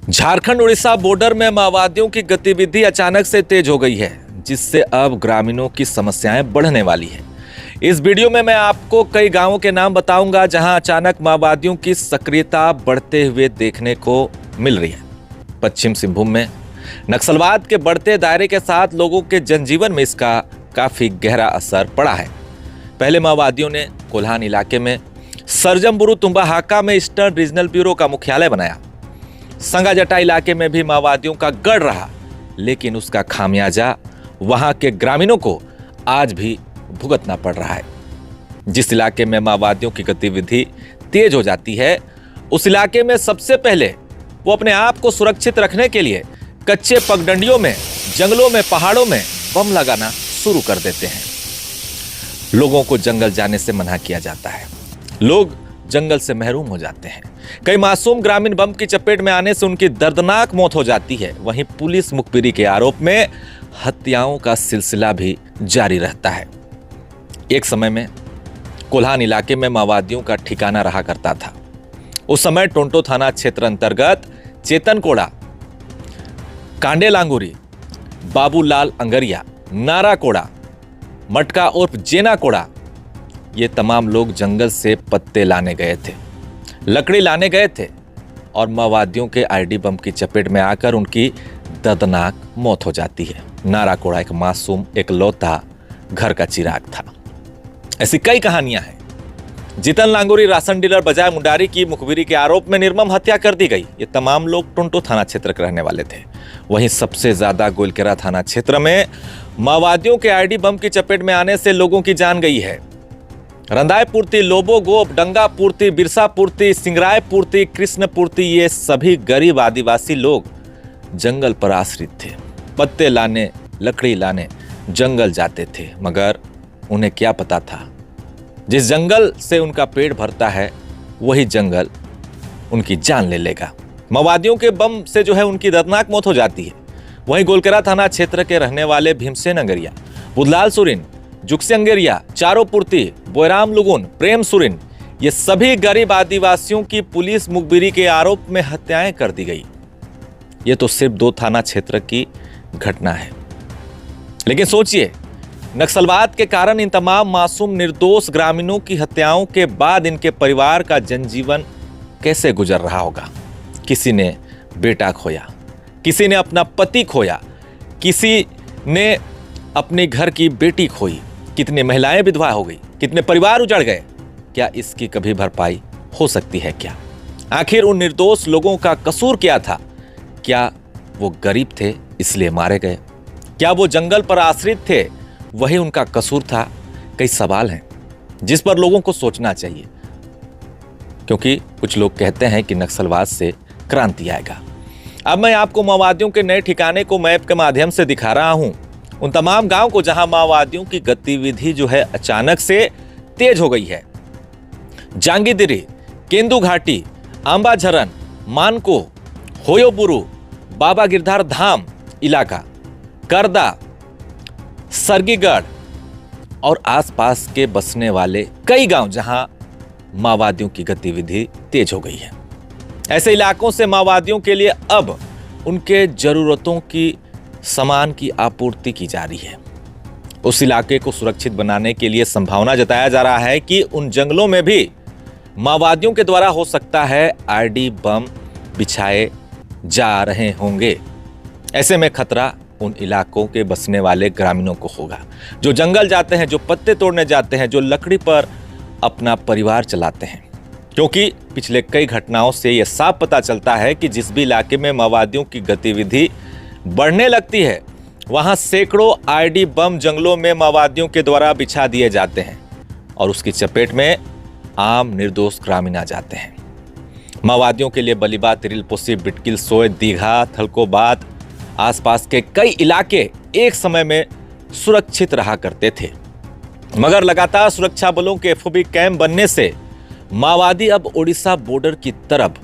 Jharkhand Orissa border में माओवादियों की गतिविधि अचानक से तेज हो गई है, जिससे अब ग्रामीणों की समस्याएं बढ़ने वाली है। इस वीडियो में मैं आपको कई गांवों के नाम बताऊंगा जहां अचानक माओवादियों की सक्रियता बढ़ते हुए देखने को मिल रही है। पश्चिम सिंहभूम में नक्सलवाद के बढ़ते दायरे के साथ लोगों के जनजीवन में इसका काफी गहरा असर पड़ा है। पहले माओवादियों ने कोल्हान इलाके में सरजमबुरु तुम्बाहाका में ईस्टर्न रीजनल ब्यूरो का मुख्यालय बनाया। संगाजटा इलाके में भी माओवादियों का गढ़ रहा, लेकिन उसका खामियाजा वहां के ग्रामीणों को आज भी भुगतना पड़ रहा है। जिस इलाके में माओवादियों की गतिविधि तेज हो जाती है, उस इलाके में सबसे पहले वो अपने आप को सुरक्षित रखने के लिए कच्चे पगडंडियों में, जंगलों में, पहाड़ों में बम लगाना शुरू कर देते हैं। लोगों को जंगल जाने से मना किया जाता है, लोग जंगल से महरूम हो जाते हैं। कई मासूम ग्रामीण बम की चपेट में आने से उनकी दर्दनाक मौत हो जाती है। वहीं पुलिस मुखबिरी के आरोप में हत्याओं का सिलसिला भी जारी रहता है। एक समय में कोल्हान इलाके में माओवादियों का ठिकाना रहा करता था। उस समय टोंटो थाना क्षेत्र अंतर्गत चेतनकोड़ा, कांडेलांगुरी, बाबूलाल अंगरिया, नाराकोड़ा, मटका उर्फ जेनाकोड़ा, ये तमाम लोग जंगल से पत्ते लाने गए थे, लकड़ी लाने गए थे और माओवादियों के आईडी बम की चपेट में आकर उनकी दर्दनाक मौत हो जाती है। नाराकोड़ा एक मासूम एकलौता घर का चिराग था। ऐसी कई कहानियां हैं। जीतन लांगुरी राशन डीलर बजाय मुंडारी की मुखबिरी के आरोप में निर्मम हत्या कर दी गई। ये तमाम लोग टोंटो थाना क्षेत्र के रहने वाले थे। वहीं सबसे ज्यादा गोलकेरा थाना क्षेत्र में माओवादियों के आईडी बम की चपेट में आने से लोगों की जान गई है। रंदाय पूर्ति, लोबो गोप, डंगा पूर्ति, बिरसा पूर्ति, सिंगराय पूर्ति, कृष्ण पूर्ति, ये सभी गरीब आदिवासी लोग जंगल पर आश्रित थे। पत्ते लाने, लकड़ी लाने जंगल जाते थे, मगर उन्हें क्या पता था जिस जंगल से उनका पेट भरता है वही जंगल उनकी जान ले लेगा। माओवादियों के बम से जो है उनकी दर्दनाक मौत हो जाती है। वहीं गोलकेरा थाना क्षेत्र के रहने वाले भीमसेन अंगरिया, बुधलाल सुरिन, जुक्सी अंगेरिया, चारो पूर्ति, बोयराम लुगुन, प्रेम सुरिन, ये सभी गरीब आदिवासियों की पुलिस मुखबिरी के आरोप में हत्याएं कर दी गई। ये तो सिर्फ 2 थाना क्षेत्र की घटना है, लेकिन सोचिए, नक्सलवाद के कारण इन तमाम मासूम निर्दोष ग्रामीणों की हत्याओं के बाद इनके परिवार का जनजीवन कैसे गुजर रहा होगा। किसी ने बेटा खोया, किसी ने अपना पति खोया, किसी ने अपने घर की बेटी खोई, कितनी महिलाएं विधवा हो गई, कितने परिवार उजड़ गए। क्या इसकी कभी भरपाई हो सकती है क्या? आखिर उन निर्दोष लोगों का कसूर क्या था? क्या वो गरीब थे इसलिए मारे गए? क्या वो जंगल पर आश्रित थे, वही उनका कसूर था? कई सवाल हैं जिस पर लोगों को सोचना चाहिए, क्योंकि कुछ लोग कहते हैं कि नक्सलवाद से क्रांति आएगा। अब मैं आपको माओवादियों के नए ठिकाने को मैप के माध्यम से दिखा रहा हूं, उन तमाम गांव को जहां माओवादियों की गतिविधि जो है अचानक से तेज हो गई है। जांगीदिरी, केंदू घाटी, आंबा झरन, मानको, होयोबुरु, बाबा गिरधार धाम इलाका, करदा, सरगीगढ़ और आसपास के बसने वाले कई गांव जहां माओवादियों की गतिविधि तेज हो गई है। ऐसे इलाकों से माओवादियों के लिए अब उनके जरूरतों की सामान की आपूर्ति की जा रही है। उस इलाके को सुरक्षित बनाने के लिए संभावना जताया जा रहा है कि उन जंगलों में भी माओवादियों के द्वारा हो सकता है आईडी बम बिछाए जा रहे होंगे। ऐसे में खतरा उन इलाकों के बसने वाले ग्रामीणों को होगा, जो जंगल जाते हैं, जो पत्ते तोड़ने जाते हैं, जो लकड़ी पर अपना परिवार चलाते हैं। क्योंकि पिछले कई घटनाओं से यह साफ पता चलता है कि जिस भी इलाके में माओवादियों की गतिविधि बढ़ने लगती है, वहां सैकड़ों आईडी बम जंगलों में माओवादियों के द्वारा बिछा दिए जाते हैं और उसकी चपेट में आम निर्दोष ग्रामीण आ जाते हैं। माओवादियों के लिए बलिबा, तिरिलपोसी, बिटकिल, सोय, दीघा, थलकोबाद, आसपास के कई इलाके एक समय में सुरक्षित रहा करते थे, मगर लगातार सुरक्षा बलों के एफओबी कैंप बनने से माओवादी अब उड़ीसा बॉर्डर की तरफ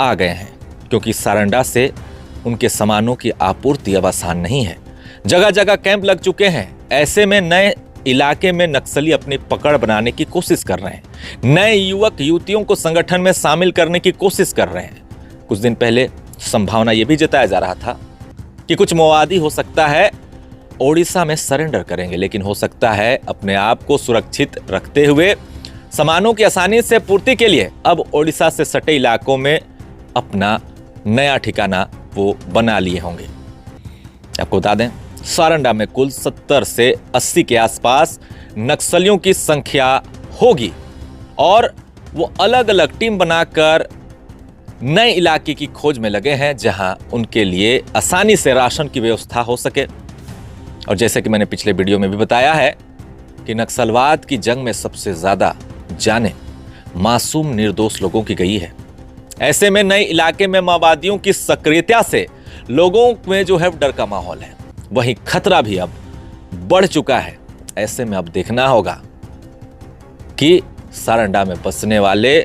आ गए हैं, क्योंकि सारंडा से उनके सामानों की आपूर्ति अब आसान नहीं है। जगह जगह कैंप लग चुके हैं। ऐसे में नए इलाके में नक्सली अपनी पकड़ बनाने की कोशिश कर रहे हैं। नए युवक युवतियों को संगठन में शामिल करने की कोशिश कर रहे हैं। कुछ दिन पहले संभावना यह भी जताया जा रहा था कि कुछ माओवादी हो सकता है ओडिशा में सरेंडर करेंगे, लेकिन हो सकता है अपने आप को सुरक्षित रखते हुए सामानों की आसानी से पूर्ति के लिए अब ओडिशा से सटे इलाकों में अपना नया ठिकाना वो बना लिए होंगे। आपको बता दें, सारंडा में कुल 70 से 80 के आसपास नक्सलियों की संख्या होगी और वो अलग अलग टीम बनाकर नए इलाके की खोज में लगे हैं जहां उनके लिए आसानी से राशन की व्यवस्था हो सके। और जैसे कि मैंने पिछले वीडियो में भी बताया है कि नक्सलवाद की जंग में सबसे ज्यादा जाने मासूम निर्दोष लोगों की गई है। ऐसे में नए इलाके में माओवादियों की सक्रियता से लोगों में जो है डर का माहौल है, वहीं खतरा भी अब बढ़ चुका है। ऐसे में अब देखना होगा कि सारंडा में बसने वाले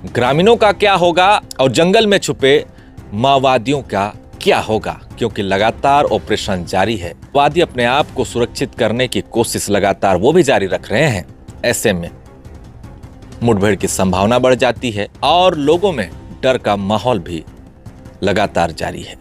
ग्रामीणों का क्या होगा और जंगल में छुपे माओवादियों का क्या होगा, क्योंकि लगातार ऑपरेशन जारी है। माओवादी अपने आप को सुरक्षित करने की कोशिश लगातार वो भी जारी रख रहे हैं। ऐसे में मुठभेड़ की संभावना बढ़ जाती है और लोगों में डर का माहौल भी लगातार जारी है।